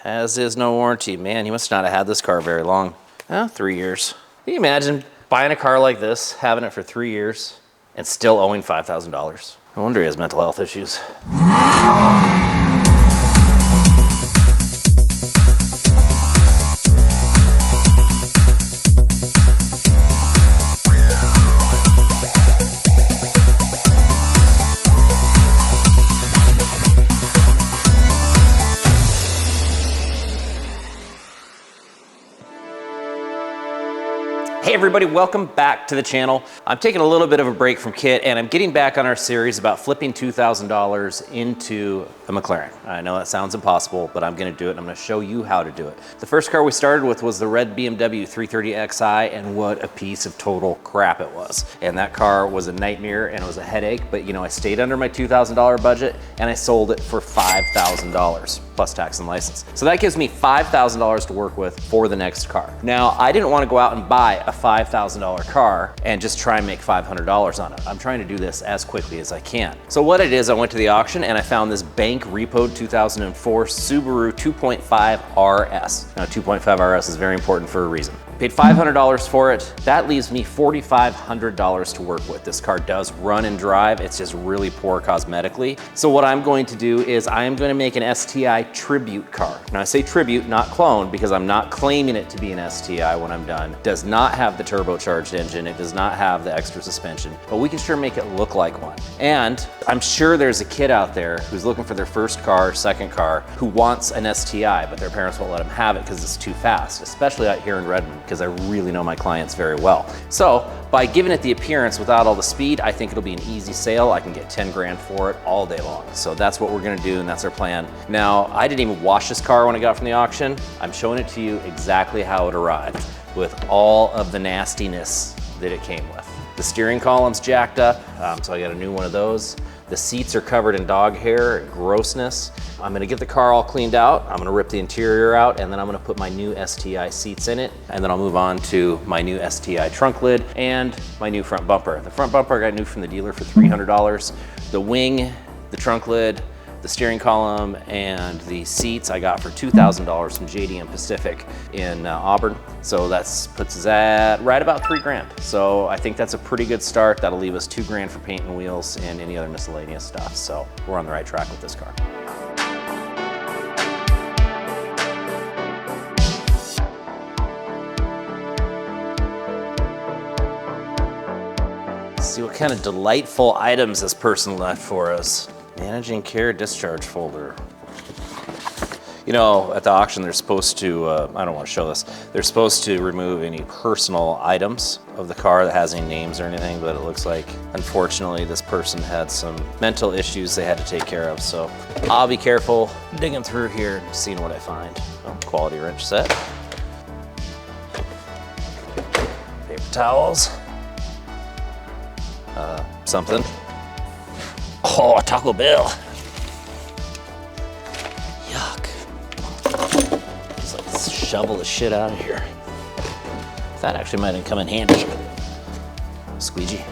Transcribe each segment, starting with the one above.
as is no warranty. Man, you must not have had this car very long. 3 years. Can you imagine buying a car like this, having it for 3 years, and still owing $5,000? No wonder he has mental health issues. Hey everybody, welcome back to the channel. I'm taking a little bit of a break from Kit and I'm getting back on our series about flipping $2,000 into a McLaren. I know that sounds impossible, but I'm gonna do it and I'm gonna show you how to do it. The first car we started with was the red BMW 330xi, and what a piece of total crap it was. And that car was a nightmare and it was a headache, but you know, I stayed under my $2,000 budget and I sold it for $5,000 plus tax and license. So that gives me $5,000 to work with for the next car. Now, I didn't want to go out and buy a $5,000 car and just try and make $500 on it. I'm trying to do this as quickly as I can. So what it is, I went to the auction and I found this bank repoed 2004 Subaru 2.5 RS. Now 2.5 RS is very important for a reason. Paid $500 for it. That leaves me $4,500 to work with. This car does run and drive. It's just really poor cosmetically. So what I'm going to do is I am going to make an STI Tribute car. Now I say Tribute, not clone, because I'm not claiming it to be an STI when I'm done. It does not have the turbocharged engine. It does not have the extra suspension, but we can sure make it look like one. And I'm sure there's a kid out there who's looking for their first car, second car, who wants an STI, but their parents won't let them have it because it's too fast, especially out here in Redmond, because I really know my clients very well. So by giving it the appearance without all the speed, I think it'll be an easy sale. I can get 10 grand for it all day long. So that's what we're gonna do, and that's our plan. Now, I didn't even wash this car when I got from the auction. I'm showing it to you exactly how it arrived, with all of the nastiness that it came with. The steering column's jacked up, so I got a new one of those. The seats are covered in dog hair and grossness. I'm gonna get the car all cleaned out. I'm gonna rip the interior out, and then I'm gonna put my new STI seats in it. And then I'll move on to my new STI trunk lid and my new front bumper. The front bumper I got new from the dealer for $300. The wing, the trunk lid, the steering column, and the seats I got for $2,000 from JDM Pacific in Auburn. So that puts us at right about 3 grand. So I think that's a pretty good start. That'll leave us 2 grand for paint and wheels and any other miscellaneous stuff. So we're on the right track with this car. Let's see what kind of delightful items this person left for us. Managing care discharge folder. You know, at the auction, they're supposed to, I don't want to show this, they're supposed to remove any personal items of the car that has any names or anything, but it looks like, unfortunately, this person had some mental issues they had to take care of. So I'll be careful digging through here and seeing what I find. Oh, quality wrench set. Paper towels. Something. Oh, Taco Bell. Yuck. Just like shovel the shit out of here. That actually might have come in handy. Squeegee.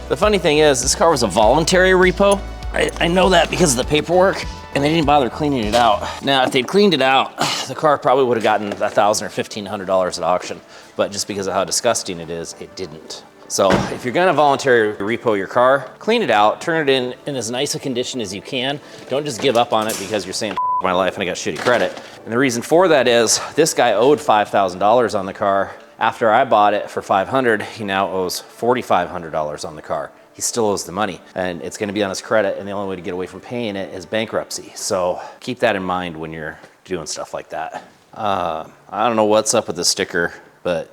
The funny thing is, this car was a voluntary repo. I know that because of the paperwork, and they didn't bother cleaning it out. Now, if they'd cleaned it out, the car probably would have gotten $1,000 or $1,500 at auction, but just because of how disgusting it is, it didn't. So if you're gonna voluntarily repo your car, clean it out, turn it in as nice a condition as you can. Don't just give up on it because you're saying my life and I got shitty credit. And the reason for that is this guy owed $5,000 on the car. After I bought it for $500, he now owes $4,500 on the car. He still owes the money and it's gonna be on his credit, and the only way to get away from paying it is bankruptcy. So keep that in mind when you're doing stuff like that. I don't know what's up with the sticker, but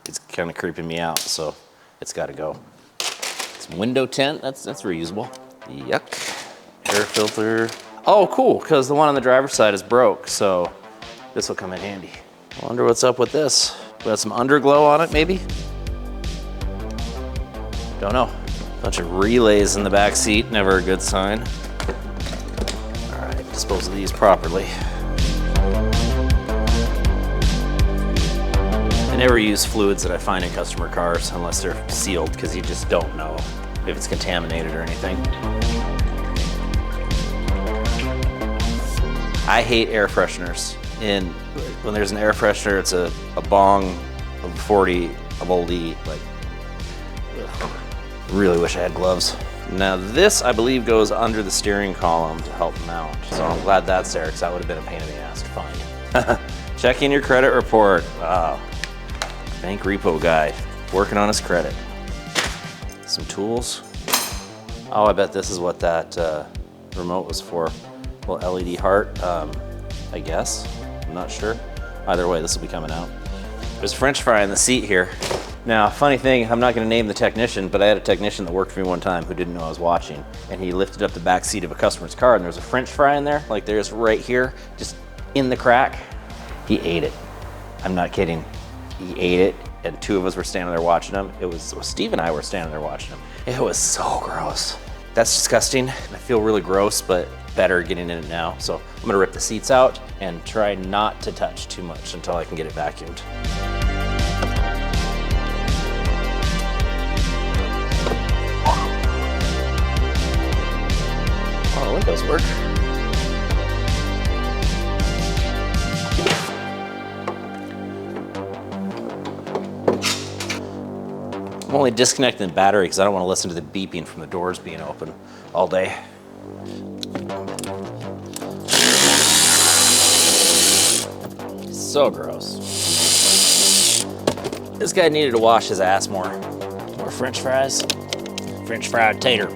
it's kind of creeping me out, so it's got to go. It's window tint, that's reusable. Yuck. Air filter. Oh, cool, because the one on the driver's side is broke, so this will come in handy. I wonder what's up with this. We got some underglow on it, maybe? Don't know. Bunch of relays in the back seat, never a good sign. All right, dispose of these properly. I never use fluids that I find in customer cars unless they're sealed, because you just don't know if it's contaminated or anything. I hate air fresheners. And when there's an air freshener, it's a bong of 40 of oldie, like, ugh. Really wish I had gloves. Now this, I believe, goes under the steering column to help mount. So I'm glad that's there, because that would have been a pain in the ass to find. Checking your credit report. Wow. Bank repo guy, working on his credit. Some tools. Oh, I bet this is what that remote was for. Little LED heart, I guess. I'm not sure. Either way, this will be coming out. There's French fry in the seat here. Now, funny thing, I'm not gonna name the technician, but I had a technician that worked for me one time who didn't know I was watching, and he lifted up the back seat of a customer's car, and there was a French fry in there, like there's right here, just in the crack. He ate it. I'm not kidding. He ate it, and two of us were standing there watching him. Steve and I were standing there watching him. It was so gross. That's disgusting. I feel really gross, but better getting in it now. So I'm gonna rip the seats out and try not to touch too much until I can get it vacuumed. Oh, the windows work. I'm only disconnecting the battery because I don't want to listen to the beeping from the doors being open all day. So gross. This guy needed to wash his ass more. More French fries. French fried tater.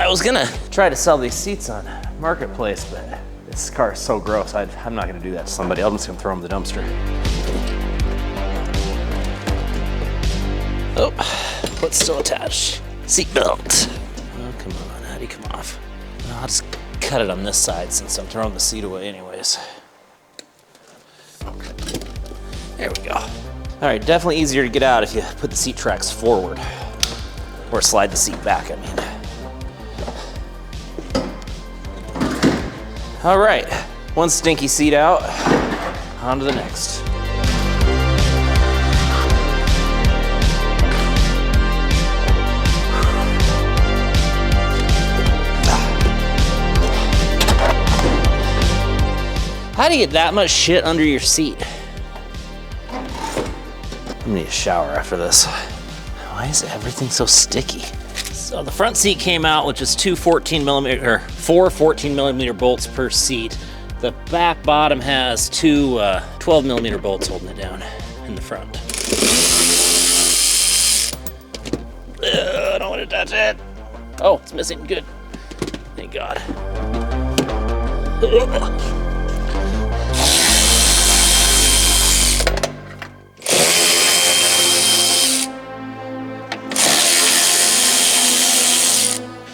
I was gonna try to sell these seats on Marketplace, but this car is so gross. I'm not gonna do that to somebody. I'm just gonna throw them in the dumpster. Oh, foot's still attached. Seat belt. Oh, come on, how'd he come off? No, I'll just cut it on this side since I'm throwing the seat away anyways. Okay, there we go. All right, definitely easier to get out if you put the seat tracks forward or slide the seat back, I mean. All right, one stinky seat out, on to the next. How do you get that much shit under your seat? I'm gonna need a shower after this. Why is everything so sticky? So the front seat came out with just four 14 millimeter bolts per seat. The back bottom has two 12 millimeter bolts holding it down in the front. I don't want to touch it. Oh, it's missing, good. Thank God.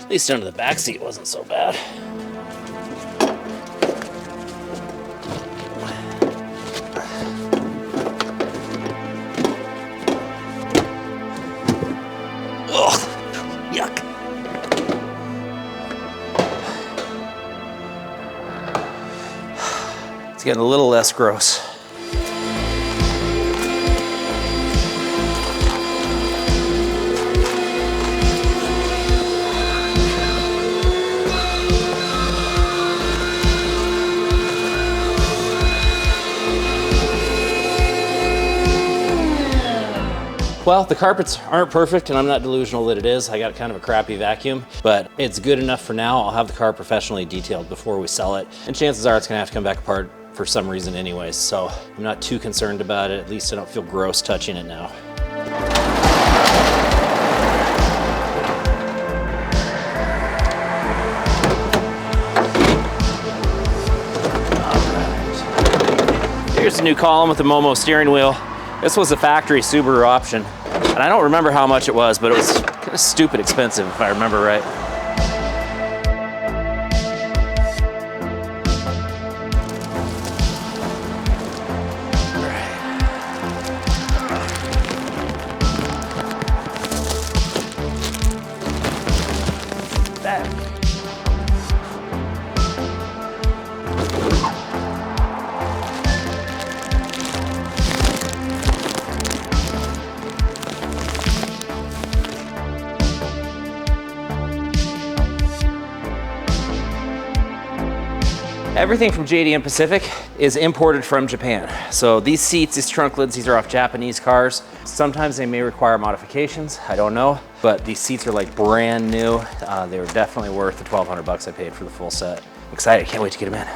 At least under the back seat wasn't so bad. Ugh, yuck. It's getting a little less gross. Well, the carpets aren't perfect, and I'm not delusional that it is. I got kind of a crappy vacuum, but it's good enough for now. I'll have the car professionally detailed before we sell it, and chances are it's gonna have to come back apart for some reason anyways, so I'm not too concerned about it. At least I don't feel gross touching it now. All right. Here's the new column with the Momo steering wheel. This was a factory Subaru option, and I don't remember how much it was, but it was kind of stupid expensive if I remember right. Everything from JD and Pacific is imported from Japan. So these seats, these trunk lids, these are off Japanese cars. Sometimes they may require modifications, I don't know, but these seats are like brand new. They were definitely worth the 1,200 bucks I paid for the full set. I'm excited, can't wait to get them in.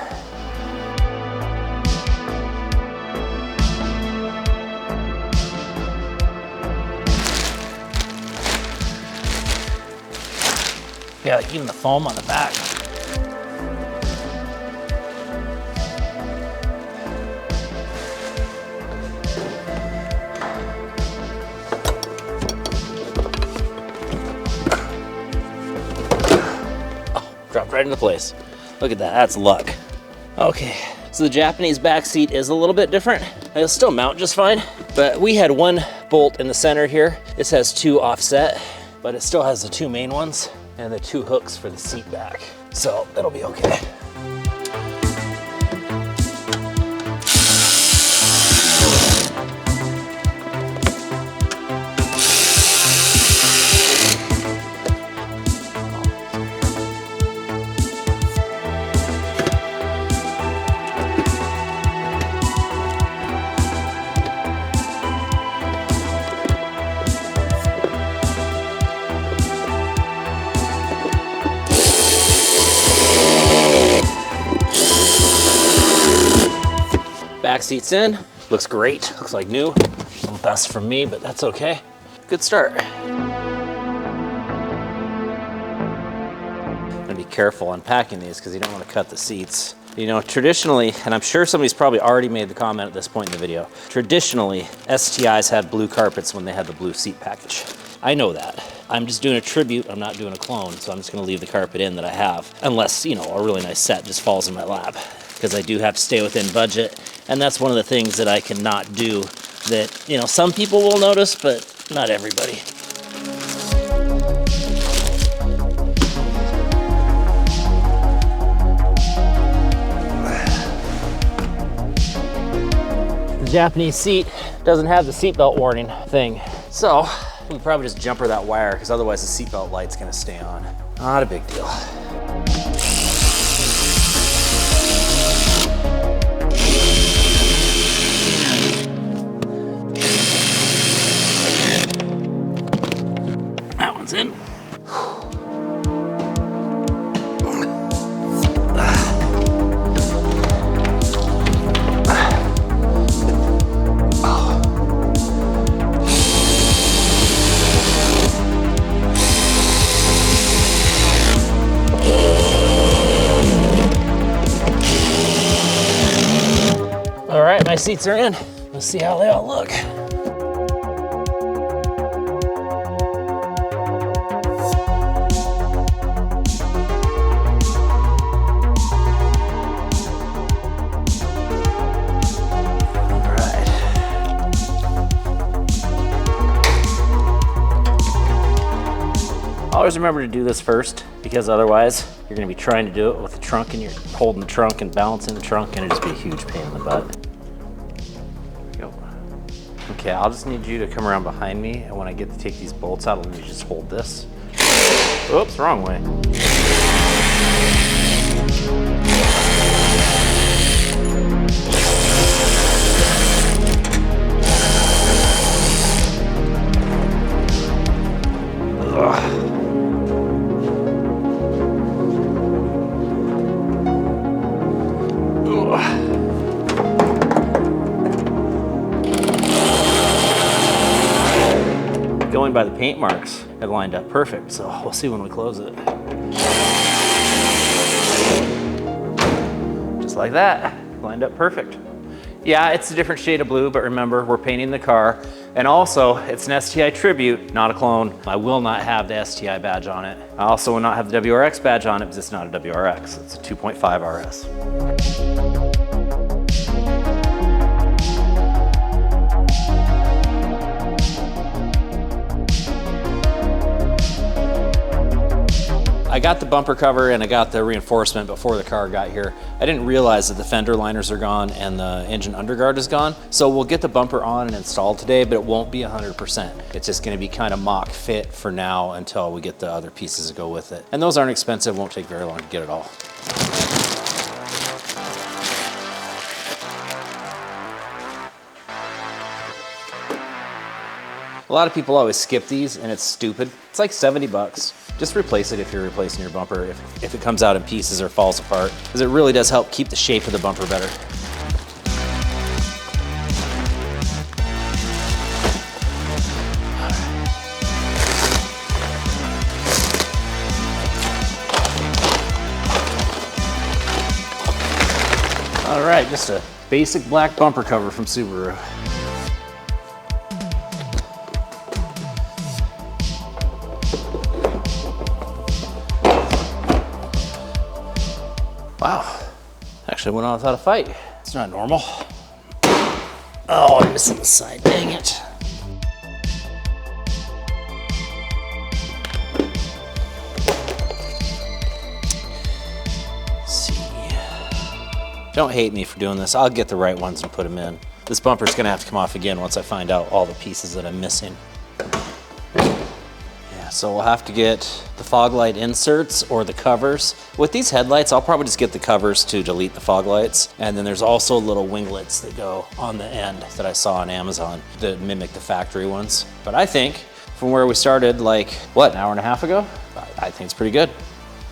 Yeah, like even the foam on the back. Dropped right into place. Look at that, that's luck. Okay, so the Japanese back seat is a little bit different. It'll still mount just fine, but we had one bolt in the center here. This has 2 offset, but it still has the 2 main ones and the 2 hooks for the seat back. So it'll be okay. Back seat's in, looks great, looks like new. A little dust from me, but that's okay. Good start. I'm gonna be careful unpacking these because you don't want to cut the seats. You know, traditionally, and I'm sure somebody's probably already made the comment at this point in the video, traditionally, STIs had blue carpets when they had the blue seat package. I know that. I'm just doing a tribute, I'm not doing a clone, so I'm just gonna leave the carpet in that I have, unless, you know, a really nice set just falls in my lap, because I do have to stay within budget. And that's one of the things that I cannot do that, you know, some people will notice, but not everybody. The Japanese seat doesn't have the seatbelt warning thing. So we probably just jumper that wire because otherwise the seatbelt light's gonna stay on. Not a big deal. In. All right, my seats are in. Let's see how they all look. Always remember to do this first, because otherwise you're going to be trying to do it with the trunk and you're holding the trunk and balancing the trunk and it'll just be a huge pain in the butt. There we go. Okay, I'll just need you to come around behind me, and when I get to take these bolts out, I'll need you to just hold this. Oops, wrong way. Going by the paint marks, it lined up perfect, so we'll see when we close it. Just like that, lined up perfect. Yeah, it's a different shade of blue, but remember, we're painting the car, and also, it's an STI Tribute, not a clone. I will not have the STI badge on it. I also will not have the WRX badge on it because it's not a WRX, it's a 2.5 RS. I got the bumper cover and I got the reinforcement before the car got here. I didn't realize that the fender liners are gone and the engine underguard is gone. So we'll get the bumper on and installed today, but it won't be 100%. It's just gonna be kind of mock fit for now until we get the other pieces to go with it. And those aren't expensive, won't take very long to get it all. A lot of people always skip these and it's stupid. It's like 70 bucks. Just replace it if you're replacing your bumper, if it comes out in pieces or falls apart, because it really does help keep the shape of the bumper better. All right, just a basic black bumper cover from Subaru. Wow, actually went on without a fight. It's not normal. Oh, I'm missing the side, dang it. Don't hate me for doing this. I'll get the right ones and put them in. This bumper's gonna have to come off again once I find out all the pieces that I'm missing. Yeah, so we'll have to get the fog light inserts or the covers. With these headlights, I'll probably just get the covers to delete the fog lights. And then there's also little winglets that go on the end that I saw on Amazon that mimic the factory ones. But I think from where we started, like, what, an hour and a half ago? I think it's pretty good.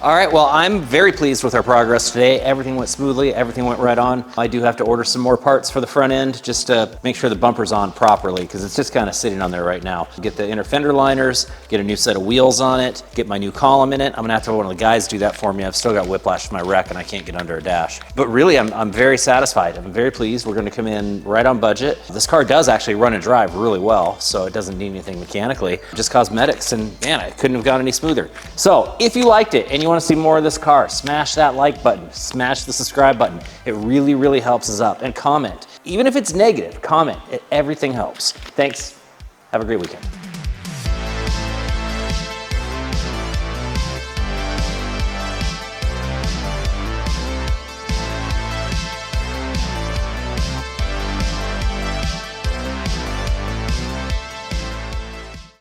All right, well, I'm very pleased with our progress today. Everything went smoothly, everything went right on. I do have to order some more parts for the front end just to make sure the bumper's on properly, because it's just kind of sitting on there right now. Get the inner fender liners, get a new set of wheels on it, get my new column in it. I'm gonna have to have one of the guys do that for me. I've still got whiplash from my wreck and I can't get under a dash. But really, I'm very satisfied. I'm very pleased. We're gonna come in right on budget. This car does actually run and drive really well, so it doesn't need anything mechanically, just cosmetics, and man, I couldn't have gone any smoother. So if you liked it and you want to see more of this car, smash that like button, smash the subscribe button. It really, really helps us up. And comment. Even if it's negative, comment. Everything helps. Thanks. Have a great weekend.